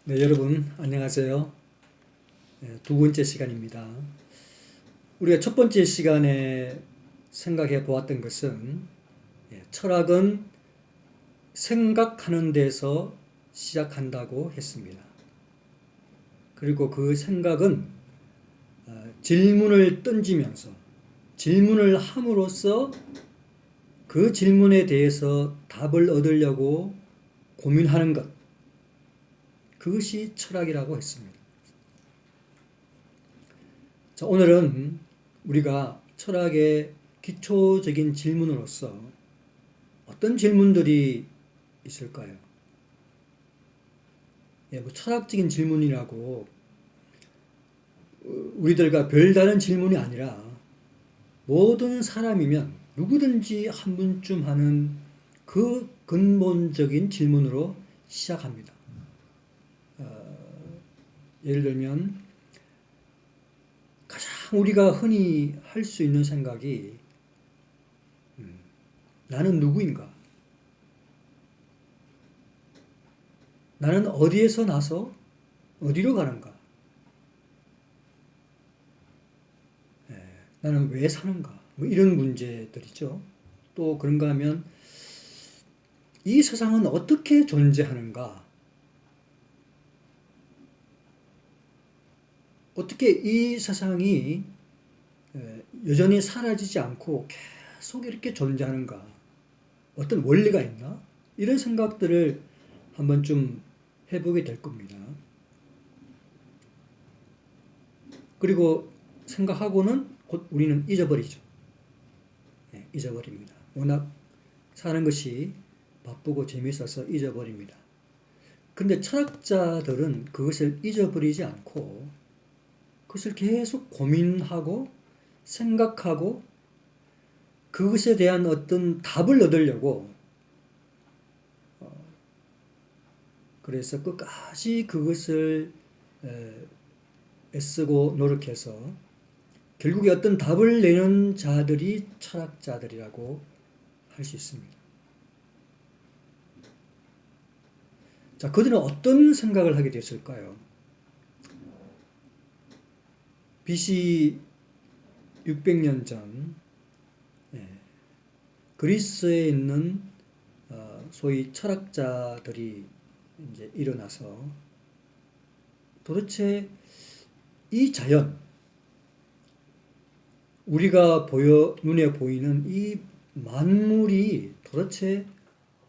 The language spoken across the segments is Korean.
네, 여러분 안녕하세요. 두 번째 시간입니다. 우리가 첫 번째 시간에 생각해 보았던 것은 철학은 생각하는 데서 시작한다고 했습니다. 그리고 그 생각은 질문을 던지면서 질문을 함으로써 그 질문에 대해서 답을 얻으려고 고민하는 것, 그것이 철학이라고 했습니다. 자, 오늘은 우리가 철학의 기초적인 질문으로서 어떤 질문들이 있을까요? 뭐 철학적인 질문이라고 우리들과 별다른 질문이 아니라 모든 사람이면 누구든지 한 번쯤 하는 그 근본적인 질문으로 시작합니다. 예를 들면 가장 우리가 흔히 할 수 있는 생각이 나는 누구인가? 나는 어디에서 나서 어디로 가는가? 나는 왜 사는가? 뭐 이런 문제들이죠. 또 그런가 하면 이 세상은 어떻게 존재하는가? 어떻게 이 세상이 여전히 사라지지 않고 계속 이렇게 존재하는가? 어떤 원리가 있나? 이런 생각들을 한번 좀 해보게 될 겁니다. 그리고 생각하고는 곧 우리는 잊어버리죠. 잊어버립니다. 워낙 사는 것이 바쁘고 재밌어서 잊어버립니다. 근데 철학자들은 그것을 잊어버리지 않고 그것을 계속 고민하고 생각하고 그것에 대한 어떤 답을 얻으려고 그래서 끝까지 그것을 애쓰고 노력해서 결국에 어떤 답을 내는 자들이 철학자들이라고 할 수 있습니다. 자, 그들은 어떤 생각을 하게 됐을까요? BC 600년 전 그리스에 있는 소위 철학자들이 이제 일어나서 도대체 이 자연, 우리가 눈에 보이는 이 만물이 도대체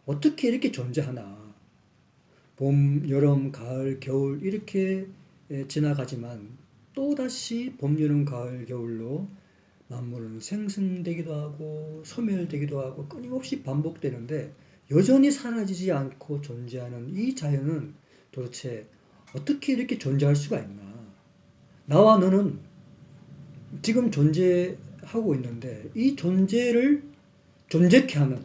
어떻게 이렇게 존재하나? 봄, 여름, 가을, 겨울 이렇게 지나가지만 또다시 봄, 여름, 가을, 겨울로 만물은 생성되기도 하고 소멸되기도 하고 끊임없이 반복되는데 여전히 사라지지 않고 존재하는 이 자연은 도대체 어떻게 이렇게 존재할 수가 있나? 나와 너는 지금 존재하고 있는데 이 존재를 존재케 하는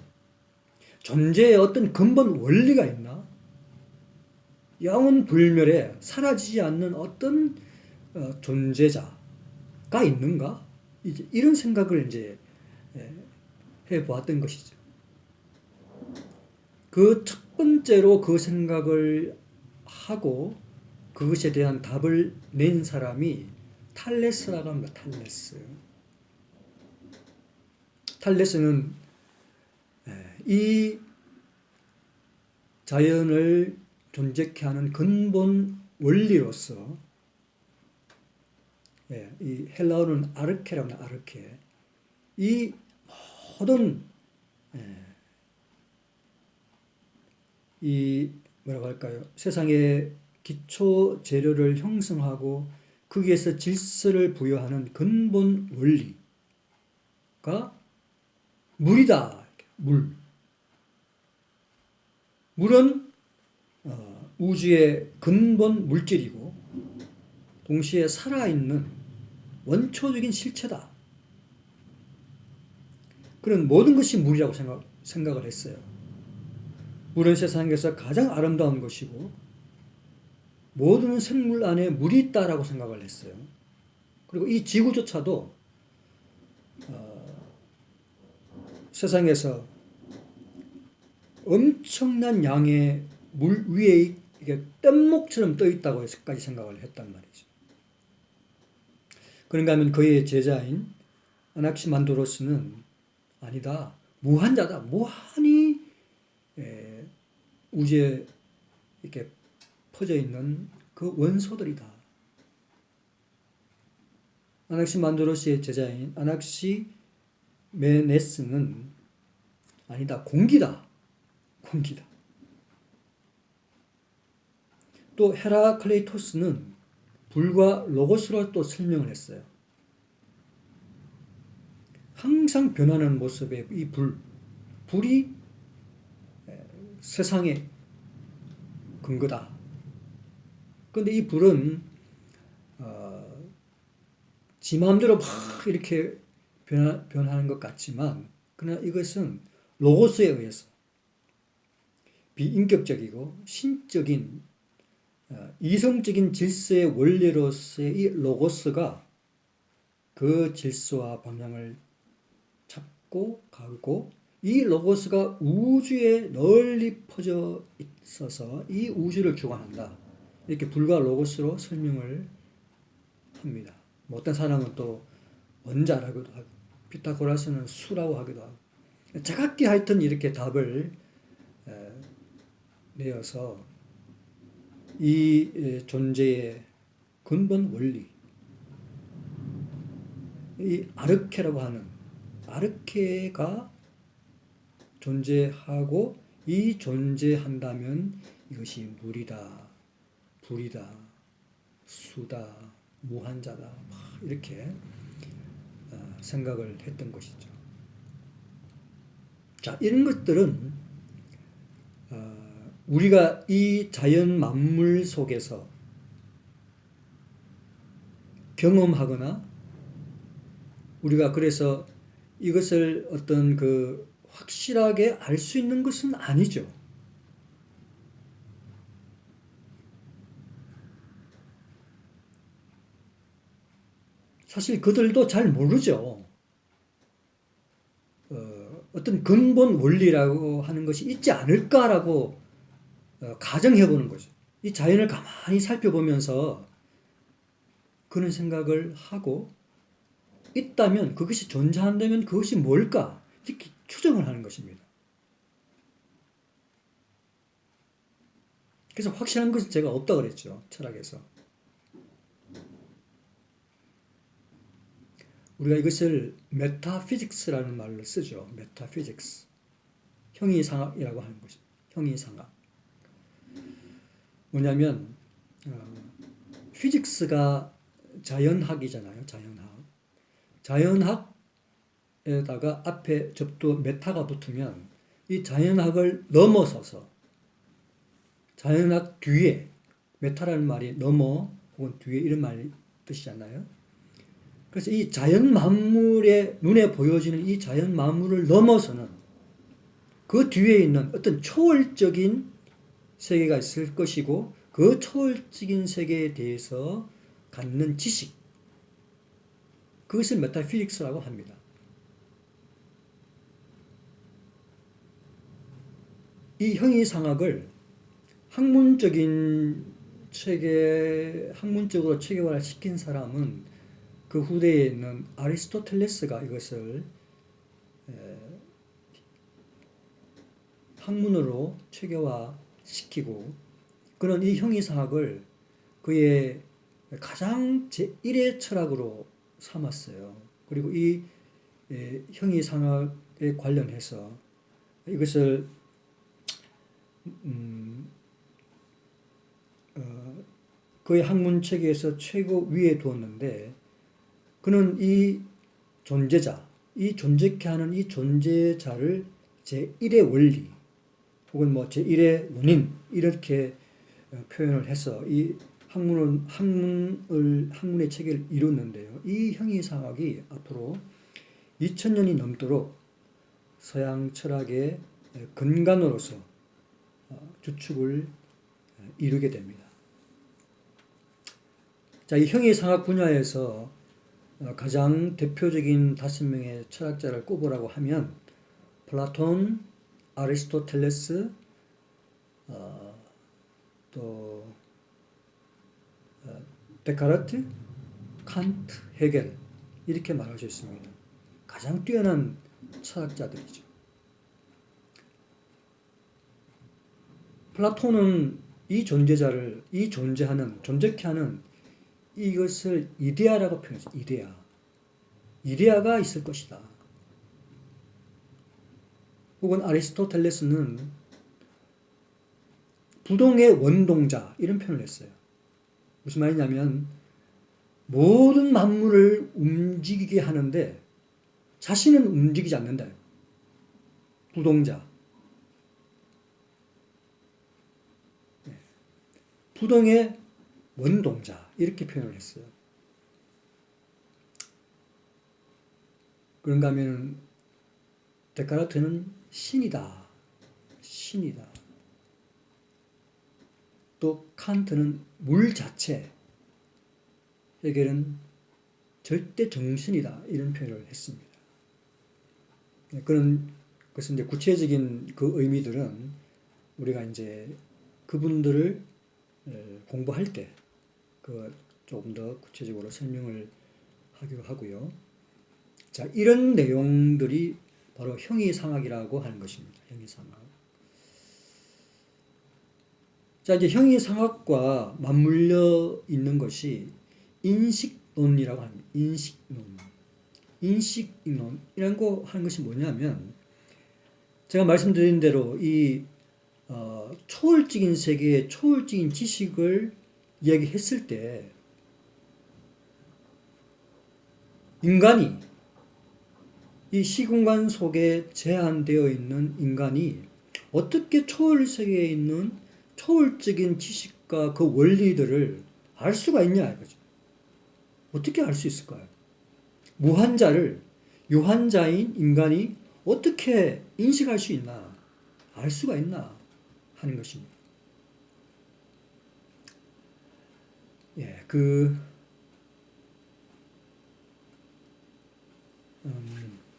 존재의 어떤 근본 원리가 있나? 영원 불멸에 사라지지 않는 어떤 존재자가 있는가? 이제 이런 생각을 이제 해 보았던 것이죠. 그 첫 번째로 그 생각을 하고 그것에 대한 답을 낸 사람이 탈레스라고 합니다. 탈레스. 탈레스는 이 자연을 존재케 하는 근본 원리로서 이 헬라어는 아르케라고 합니다. 아르케. 이 모든 이 뭐라고 할까요? 세상의 기초 재료를 형성하고 거기에서 질서를 부여하는 근본 원리가 물이다. 물. 물은 우주의 근본 물질이고 동시에 살아있는 원초적인 실체다. 그런 모든 것이 물이라고 생각을 했어요. 물은 세상에서 가장 아름다운 것이고 모든 생물 안에 물이 있다라고 생각을 했어요. 그리고 이 지구조차도 세상에서 엄청난 양의 물 위에 이게 뗏목처럼 떠 있다고까지 생각을 했단 말이죠. 그런가 하면 그의 제자인 아낙시만드로스는 아니다, 무한자다, 무한히 우주에 이렇게 퍼져 있는 그 원소들이다. 아낙시만드로스의 제자인 아낙시메네스는 아니다, 공기다, 공기다. 또 헤라클레이토스는 불과 로고스로 또 설명을 했어요. 항상 변하는 모습의 이 불이 세상의 근거다. 그런데 이 불은 지 마음대로 막 이렇게 변하는 것 같지만, 그러나 이것은 로고스에 의해서 비인격적이고 신적인 이성적인 질서의 원리로서의 이 로고스가 그 질서와 방향을 잡고 가고, 이 로고스가 우주에 널리 퍼져 있어서 이 우주를 주관한다. 이렇게 불과 로고스로 설명을 합니다. 뭐 어떤 사람은 또 원자라고도 하고, 피타고라스는 수라고 하기도 하고, 제각기 하여튼 이렇게 답을 내어서 이 존재의 근본 원리, 이 아르케라고 하는 아르케가 존재하고, 이 존재한다면 이것이 물이다, 불이다, 수다, 무한자다, 막 이렇게 생각을 했던 것이죠. 자, 이런 것들은 우리가 이 자연 만물 속에서 경험하거나, 우리가 그래서 이것을 어떤 그 확실하게 알 수 있는 것은 아니죠. 사실 그들도 잘 모르죠. 어떤 근본 원리라고 하는 것이 있지 않을까라고 가정해보는 거죠. 이 자연을 가만히 살펴보면서 그런 생각을 하고, 있다면, 그것이 존재한다면 그것이 뭘까? 이렇게 추정을 하는 것입니다. 그래서 확실한 것은 제가 없다고 그랬죠. 철학에서. 우리가 이것을 메타피직스라는 말로 쓰죠. 메타피직스. 형이상학이라고 하는 것이죠. 형이상학. 뭐냐면 피직스가 자연학이잖아요. 자연학에다가 앞에 접두 메타가 붙으면 이 자연학을 넘어서서, 자연학 뒤에, 메타라는 말이 넘어 혹은 뒤에 이런 말 뜻이잖아요. 그래서 이 자연 만물의 눈에 보여지는 이 자연 만물을 넘어서는 그 뒤에 있는 어떤 초월적인 세계가 있을 것이고, 그 초월적인 세계에 대해서 갖는 지식, 그것을 메타피직스라고 합니다. 이 형이상학을 학문적으로 체계화시킨 사람은 그 후대에 있는 아리스토텔레스가 이것을 학문으로 체계화시키고, 그는 이 형이상학을 그의 가장 제1의 철학으로 삼았어요. 그리고 이 형이상학에 관련해서 이것을 그의 학문 체계에서 최고 위에 두었는데, 그는 이 존재자, 이 존재케 하는 이 존재자를 제1의 원리 혹은 뭐 제1의 원인, 이렇게 표현을 해서 이 학문의 체계를 이뤘는데요. 이 형이상학이 앞으로 2000년이 넘도록 서양 철학의 근간으로서 주축을 이루게 됩니다. 자, 이 형이상학 분야에서 가장 대표적인 5명의 철학자를 꼽으라고 하면 플라톤, 아리스토텔레스, 또 데카르트, 칸트, 헤겔 이렇게 말할 수 있습니다. 가장 뛰어난 철학자들이죠. 플라톤은 이 존재자를, 이 존재케 하는 이것을 이데아라고 표현했어요. 이데아. 이데아가 있을 것이다. 혹은 아리스토텔레스는 부동의 원동자 이런 표현을 했어요. 무슨 말이냐면 모든 만물을 움직이게 하는데 자신은 움직이지 않는다. 부동자. 부동의 원동자 이렇게 표현을 했어요. 그런가 하면 데카르트는 신이다. 신이다. 또 칸트는 물 자체, 헤겔은 절대 정신이다 이런 표현을 했습니다. 그런 것은 이제 구체적인 그 의미들은 우리가 이제 그분들을 공부할 때 그 조금 더 구체적으로 설명을 하기로 하고요. 자, 이런 내용들이 바로 형이상학이라고 하는 것입니다. 형이상학. 자, 이제 형이상학과 맞물려 있는 것이 인식론이라고 합니다. 인식론. 인식론이라는 거 하는 것이 뭐냐면 제가 말씀드린 대로 이 초월적인 세계의 초월적인 지식을 이야기했을 때 인간이 이 시공간 속에 제한되어 있는 인간이 어떻게 초월 세계에 있는 초월적인 지식과 그 원리들을 알 수가 있냐 이거죠. 어떻게 알 수 있을까요? 무한자를 유한자인 인간이 어떻게 인식할 수 있나, 알 수가 있나 하는 것입니다. 예,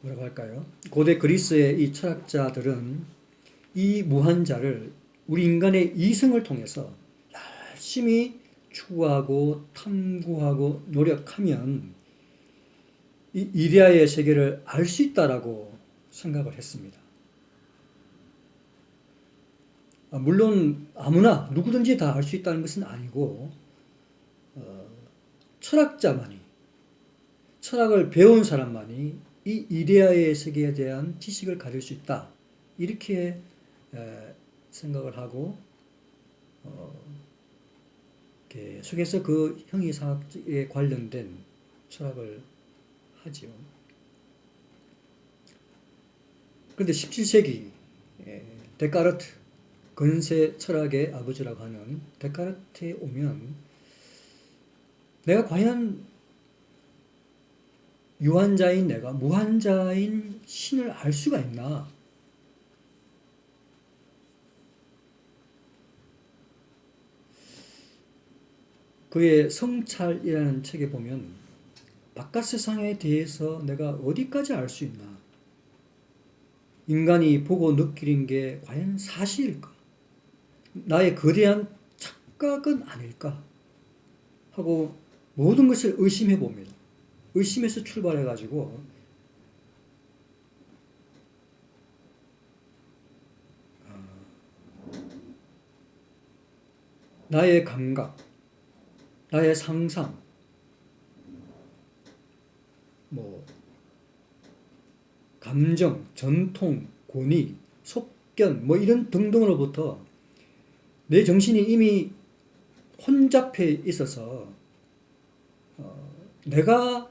뭐라고 할까요? 고대 그리스의 이 철학자들은 이 무한자를 우리 인간의 이성을 통해서 열심히 추구하고 탐구하고 노력하면 이 이데아의 세계를 알 수 있다라고 생각을 했습니다. 물론 아무나 누구든지 다 알 수 있다는 것은 아니고 철학자만이, 철학을 배운 사람만이 이 이데아의 세계에 대한 지식을 가질 수 있다 이렇게 생각을 하고 계속해서 그 형이상학에 관련된 철학을 하지요. 그런데 17세기 데카르트, 근세 철학의 아버지라고 하는 데카르트에 오면 내가 과연 유한자인 내가 무한자인 신을 알 수가 있나? 그의 성찰이라는 책에 보면 바깥 세상에 대해서 내가 어디까지 알 수 있나? 인간이 보고 느끼는 게 과연 사실일까? 나의 거대한 착각은 아닐까? 하고 모든 것을 의심해 봅니다. 의심에서 출발해 가지고 나의 감각, 나의 상상, 감정, 전통, 권위, 속견, 이런 등등으로부터 내 정신이 이미 혼잡해 있어서 내가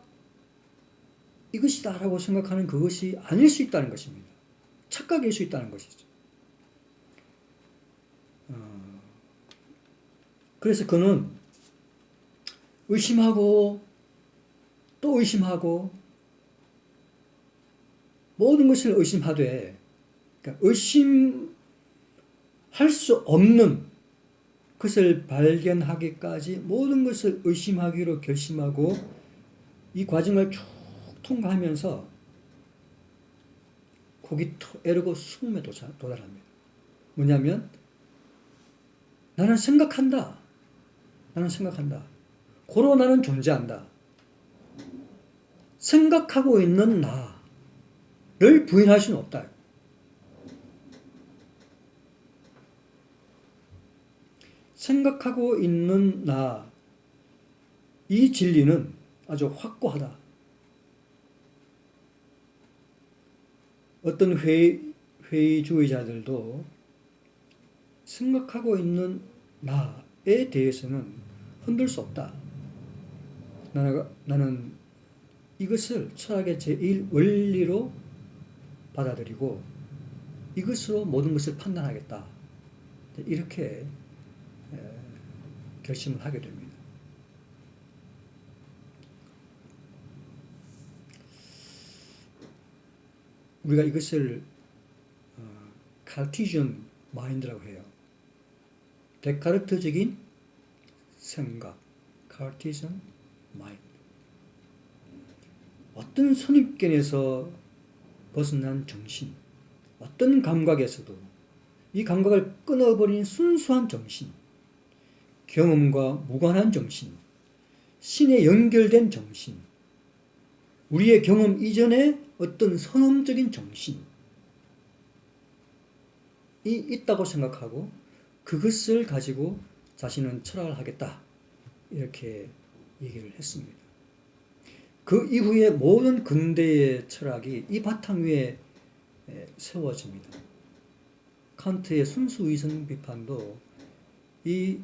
이것이다라고 생각하는 그것이 아닐 수 있다는 것입니다. 착각일 수 있다는 것이죠. 그래서 그는 의심하고 또 의심하고 모든 것을 의심하되, 그러니까 의심할 수 없는 것을 발견하기까지 모든 것을 의심하기로 결심하고 이 과정을 쭉 통과하면서 코기토 에르고 숨에 도달합니다. 뭐냐면 나는 생각한다. 나는 생각한다. 고로 나는 존재한다. 생각하고 있는 나를 부인할 수는 없다. 생각하고 있는 나, 이 진리는 아주 확고하다. 어떤 회의주의자들도 생각하고 있는 나에 대해서는 흔들 수 없다. 나는 이것을 철학의 제1원리로 받아들이고 이것으로 모든 것을 판단하겠다. 이렇게 결심을 하게 됩니다. 우리가 이것을 카르티지언 마인드라고 해요. 데카르트적인 생각, 카르티지언 마인드. 어떤 선입견에서 벗어난 정신, 어떤 감각에서도 이 감각을 끊어버린 순수한 정신, 경험과 무관한 정신, 신에 연결된 정신, 우리의 경험 이전에 어떤 선험적인 정신이 있다고 생각하고 그것을 가지고 자신은 철학을 하겠다. 이렇게 얘기를 했습니다. 그 이후에 모든 근대의 철학이 이 바탕 위에 세워집니다. 칸트의 순수 이성 비판도 이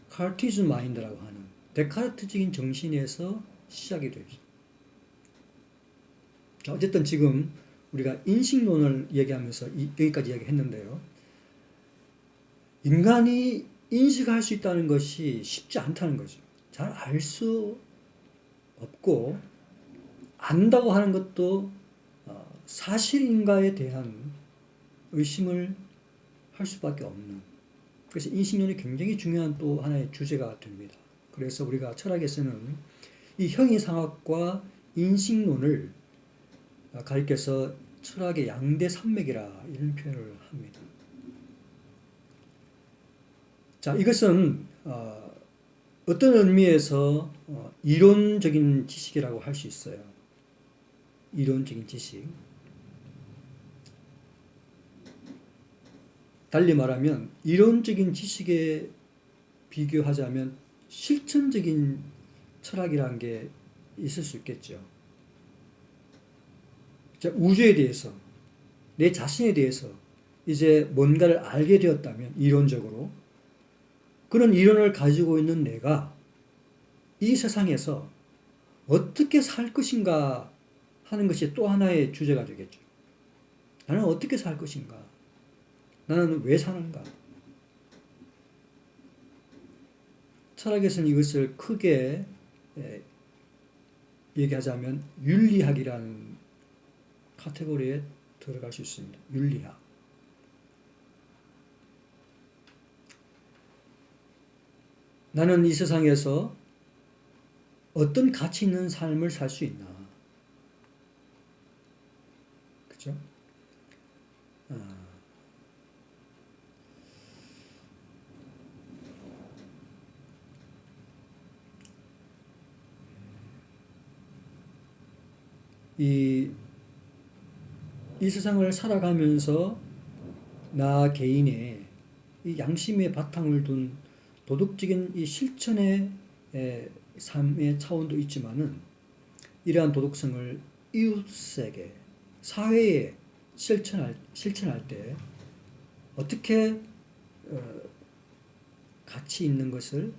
카르티즈 마인드라고 하는 데카르트적인 정신에서 시작이 되죠. 어쨌든 지금 우리가 인식론을 얘기하면서 여기까지 얘기했는데요. 인간이 인식할 수 있다는 것이 쉽지 않다는 거죠. 잘 알 수 없고 안다고 하는 것도 사실인가에 대한 의심을 할 수밖에 없는, 그래서 인식론이 굉장히 중요한 또 하나의 주제가 됩니다. 그래서 우리가 철학에서는 이 형이상학과 인식론을 가리켜서 철학의 양대 산맥이라 이런 표현을 합니다. 자, 이것은 어떤 의미에서 이론적인 지식이라고 할 수 있어요. 이론적인 지식. 달리 말하면 이론적인 지식에 비교하자면 실천적인 철학이라는 게 있을 수 있겠죠. 자, 우주에 대해서, 내 자신에 대해서 이제 뭔가를 알게 되었다면 이론적으로 그런 이론을 가지고 있는 내가 이 세상에서 어떻게 살 것인가 하는 것이 또 하나의 주제가 되겠죠. 나는 어떻게 살 것인가? 나는 왜 사는가? 철학에서는 이것을 크게 얘기하자면 윤리학이라는 카테고리에 들어갈 수 있습니다. 윤리학. 나는 이 세상에서 어떤 가치 있는 삶을 살 수 있나? 그죠? 이 세상을 살아가면서 나 개인의 이 양심의 바탕을 둔 도덕적인 이 실천의 삶의 차원도 있지만은 이러한 도덕성을 이웃에게, 사회에 실천할 때 어떻게 가치 있는 것을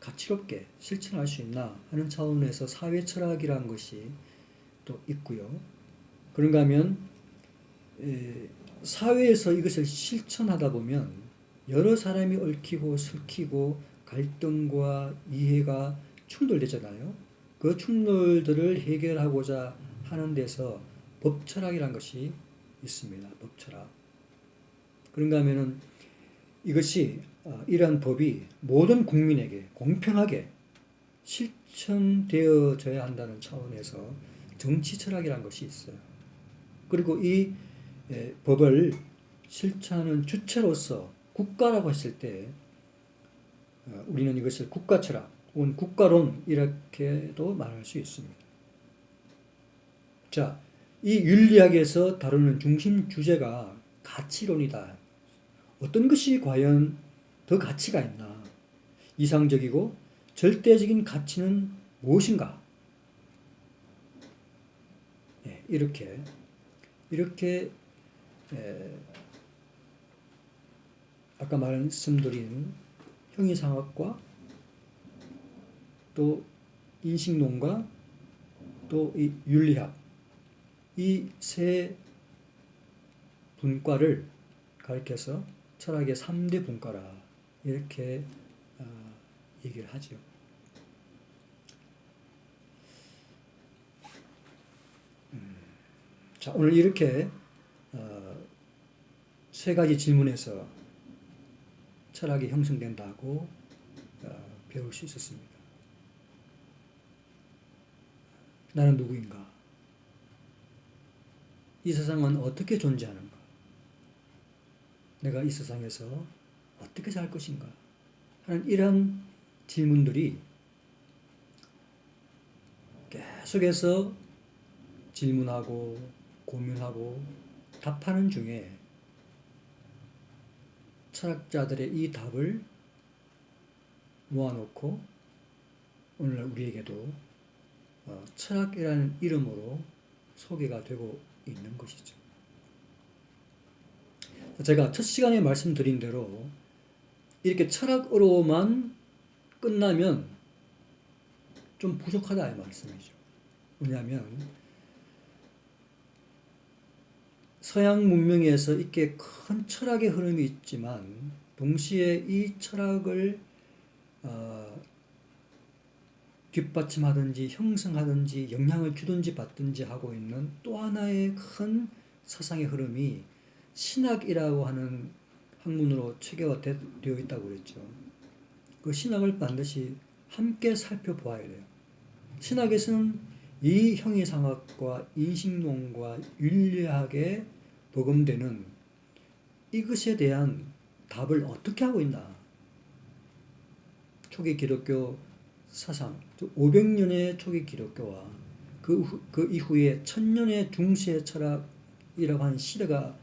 가치롭게 실천할 수 있나 하는 차원에서 사회 철학이라는 것이 또 있고요. 그런가 하면 사회에서 이것을 실천하다 보면 여러 사람이 얽히고 설키고 갈등과 이해가 충돌되잖아요. 그 충돌들을 해결하고자 하는 데서 법철학이라는 것이 있습니다. 법철학. 그런가 하면은 이것이 이러한 법이 모든 국민에게 공평하게 실천되어져야 한다는 차원에서 정치철학이라는 것이 있어요. 그리고 이 법을 실천하는 주체로서 국가라고 했을 때 우리는 이것을 국가철학 혹은 국가론 이렇게도 말할 수 있습니다. 자, 이 윤리학에서 다루는 중심 주제가 가치론이다. 어떤 것이 과연 더 가치가 있나? 이상적이고 절대적인 가치는 무엇인가? 이렇게 아까 말씀드린 형이상학과 또 인식론과 또 이 윤리학 이 세 분과를 가리켜서 철학의 3대 분과라 이렇게 얘기를 하죠. 자, 오늘 이렇게 세 가지 질문에서 철학이 형성된다고 배울 수 있었습니다. 나는 누구인가? 이 세상은 어떻게 존재하는가? 내가 이 세상에서 어떻게 살 것인가? 하는 이런 질문들이 계속해서 질문하고 고민하고 답하는 중에 철학자들의 이 답을 모아놓고 오늘날 우리에게도 철학이라는 이름으로 소개가 되고 있는 것이죠. 제가 첫 시간에 말씀드린 대로 이렇게 철학으로만 끝나면 좀 부족하다 이 말씀이죠. 왜냐하면 서양 문명에서 이렇게 큰 철학의 흐름이 있지만 동시에 이 철학을 뒷받침하든지 형성하든지 영향을 주든지 받든지 하고 있는 또 하나의 큰 사상의 흐름이 신학이라고 하는 학문으로 체계화되어 있다고 그랬죠. 그 신학을 반드시 함께 살펴보아야 돼요. 신학에서는 이 형이상학과 인식론과 윤리학에 복음되는 이것에 대한 답을 어떻게 하고 있나? 초기 기독교 사상, 500년의 초기 기독교와 그 이후에 1000년의 중세 철학이라고 하는 시대가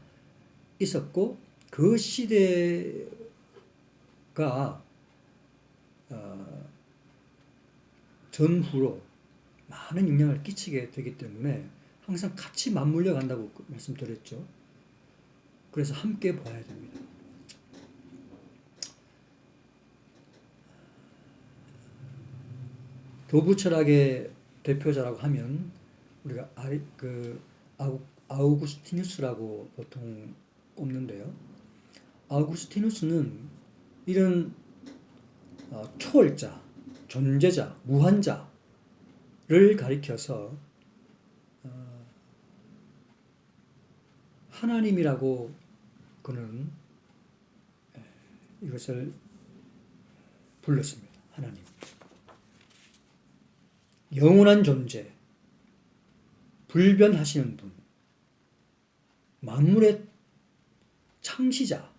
있었고 그 시대가 전후로 많은 영향을 끼치게 되기 때문에 항상 같이 맞물려 간다고 말씀드렸죠. 그래서 함께 봐야 됩니다. 교부 철학의 대표자라고 하면 우리가 아우구스티누스라고 보통 꼽는데요. 아우구스티누스는 이런 초월자, 존재자, 무한자를 가리켜서 하나님이라고 그는 이것을 불렀습니다. 하나님. 영원한 존재, 불변하시는 분, 만물의 창시자이면서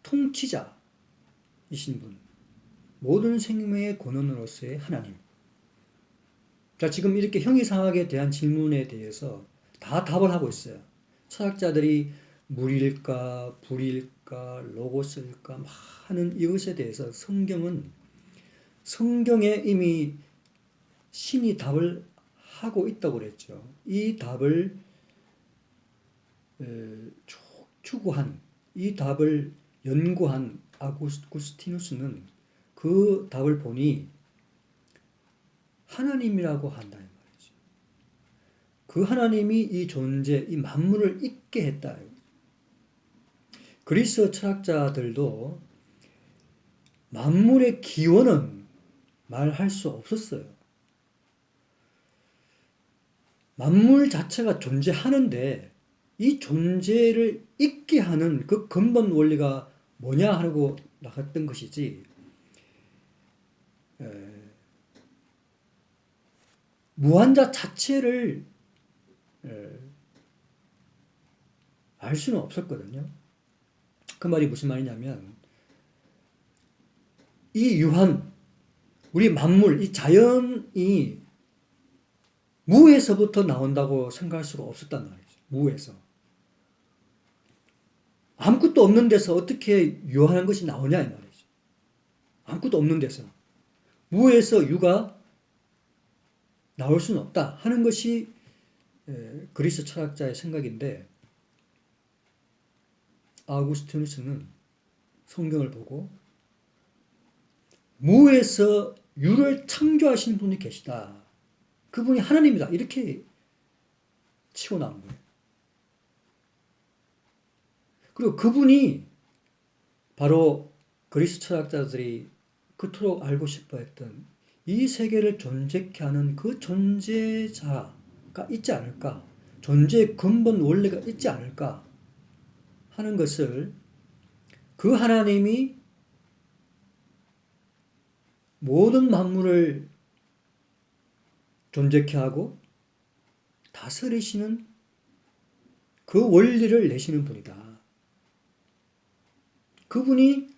통치자이신 분, 모든 생명의 근원으로서의 하나님. 자, 지금 이렇게 형이상학에 대한 질문에 대해서 다 답을 하고 있어요. 철학자들이 물일까, 불일까, 로고스일까 하는 이것에 대해서 성경에 이미 신이 답을 하고 있다고 그랬죠. 이 답을 추구한, 이 답을 연구한 아구스티누스는 그 답을 보니 하나님이라고 한다 이 말이죠. 그 하나님이 이 존재, 이 만물을 있게 했다. 그리스 철학자들도 만물의 기원은 말할 수 없었어요. 만물 자체가 존재하는데 이 존재를 있게 하는 그 근본 원리가 뭐냐 하고 나갔던 것이지 무한자 자체를 알 수는 없었거든요. 그 말이 무슨 말이냐면 이 유한, 우리 만물, 이 자연이 무에서부터 나온다고 생각할 수가 없었단 말이죠. 무에서. 아무것도 없는 데서 어떻게 유한한 것이 나오냐 이 말이죠. 아무것도 없는 데서. 무에서 유가 나올 수는 없다 하는 것이 그리스 철학자의 생각인데, 아우구스티누스는 성경을 보고 무에서 유를 창조하신 분이 계시다. 그분이 하나님이다. 이렇게 치고 나온 거예요. 그리고 그분이 바로 그리스 철학자들이 그토록 알고 싶어 했던 이 세계를 존재케 하는 그 존재자가 있지 않을까? 존재의 근본 원리가 있지 않을까? 하는 것을, 그 하나님이 모든 만물을 존재케 하고 다스리시는 그 원리를 내시는 분이다. 그분이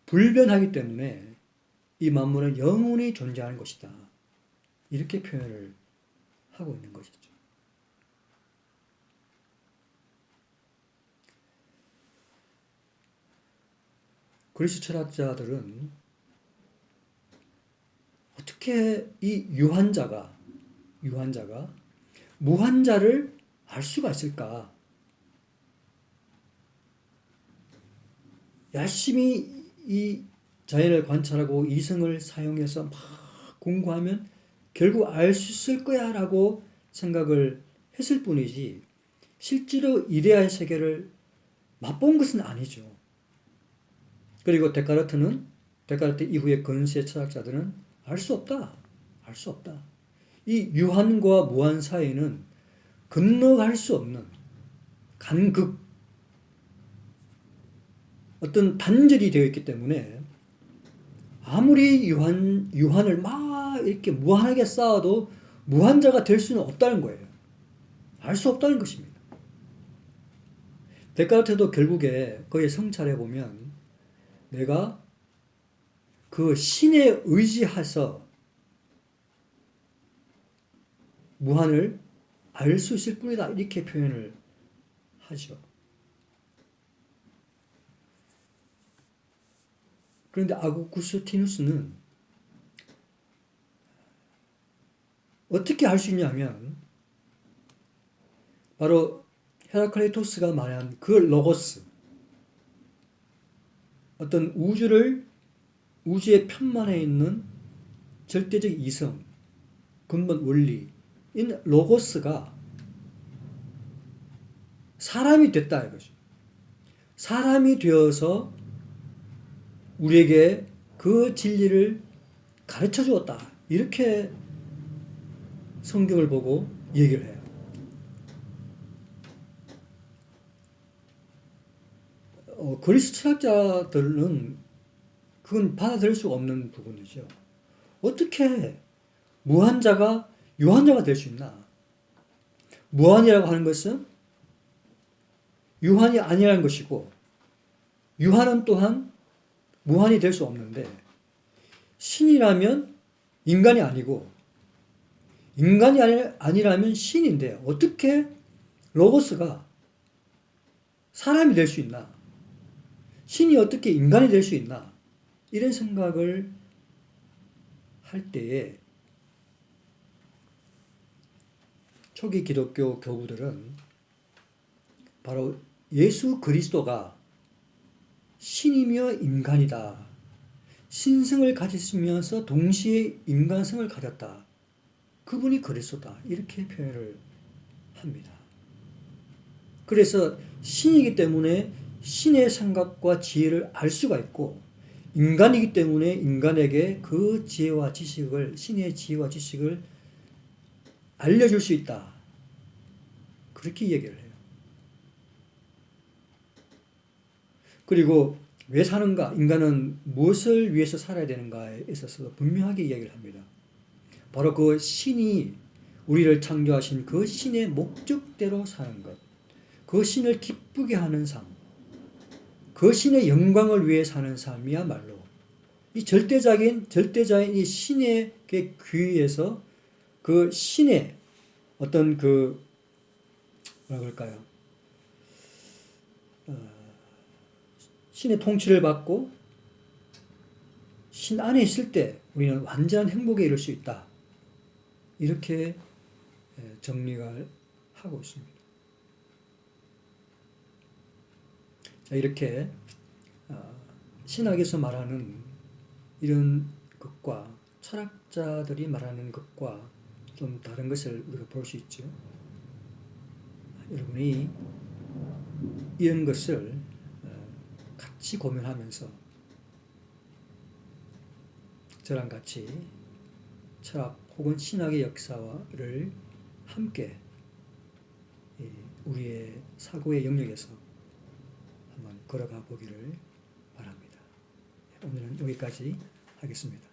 불변하기 때문에 이 만물은 영원히 존재하는 것이다. 이렇게 표현을 하고 있는 것이죠. 그리스 철학자들은 어떻게 이 유한자가 무한자를 알 수가 있을까? 열심히 이 자연을 관찰하고 이성을 사용해서 막 공부하면 결국 알 수 있을 거야 라고 생각을 했을 뿐이지, 실제로 이데아의 세계를 맛본 것은 아니죠. 그리고 데카르트 이후의 근시의 철학자들은 알 수 없다. 알 수 없다. 이 유한과 무한 사이에는 건너갈 수 없는 간극, 어떤 단절이 되어 있기 때문에 아무리 유한을 막 이렇게 무한하게 쌓아도 무한자가 될 수는 없다는 거예요. 알 수 없다는 것입니다. 데카르트도 결국에 그의 성찰해 보면 내가 그 신에 의지해서 무한을 알 수 있을 뿐이다. 이렇게 표현을 하죠. 그런데 아우구스티누스는 어떻게 알 수 있냐면, 바로 헤라클레이토스가 말한 그 로고스, 어떤 우주의 편만에 있는 절대적 이성, 근본 원리인 로고스가 사람이 됐다 이거죠. 사람이 되어서 우리에게 그 진리를 가르쳐 주었다. 이렇게 성경을 보고 얘기를 해요. 그리스 철학자들은 그건 받아들일 수 없는 부분이죠. 어떻게 무한자가 유한자가 될 수 있나? 무한이라고 하는 것은 유한이 아니라는 것이고, 유한은 또한 무한이 될 수 없는데, 신이라면 인간이 아니고 인간이 아니라면 신인데 어떻게 로고스가 사람이 될 수 있나? 신이 어떻게 인간이 될 수 있나? 이런 생각을 할 때에 초기 기독교 교부들은 바로 예수 그리스도가 신이며 인간이다. 신성을 가지시면서 동시에 인간성을 가졌다. 그분이 그리스도다. 이렇게 표현을 합니다. 그래서 신이기 때문에 신의 생각과 지혜를 알 수가 있고, 인간이기 때문에 인간에게 그 지혜와 지식을, 신의 지혜와 지식을 알려줄 수 있다. 그렇게 얘기를 해요. 그리고 왜 사는가? 인간은 무엇을 위해서 살아야 되는가에 있어서 분명하게 이야기를 합니다. 바로 그 신이 우리를 창조하신 그 신의 목적대로 사는 것, 그 신을 기쁘게 하는 삶, 그 신의 영광을 위해 사는 삶이야말로 이 절대자인 이 신의 귀에서 그 신의 어떤 그 뭐라 그럴까요? 신의 통치를 받고 신 안에 있을 때 우리는 완전한 행복에 이를 수 있다. 이렇게 정리가 하고 있습니다. 자, 이렇게 신학에서 말하는 이런 것과 철학자들이 말하는 것과 좀 다른 것을 우리가 볼 수 있죠. 여러분이 이런 것을 같이 고민하면서 저랑 같이 철학 혹은 신학의 역사를 함께 우리의 사고의 영역에서 한번 걸어가 보기를 바랍니다. 오늘은 여기까지 하겠습니다.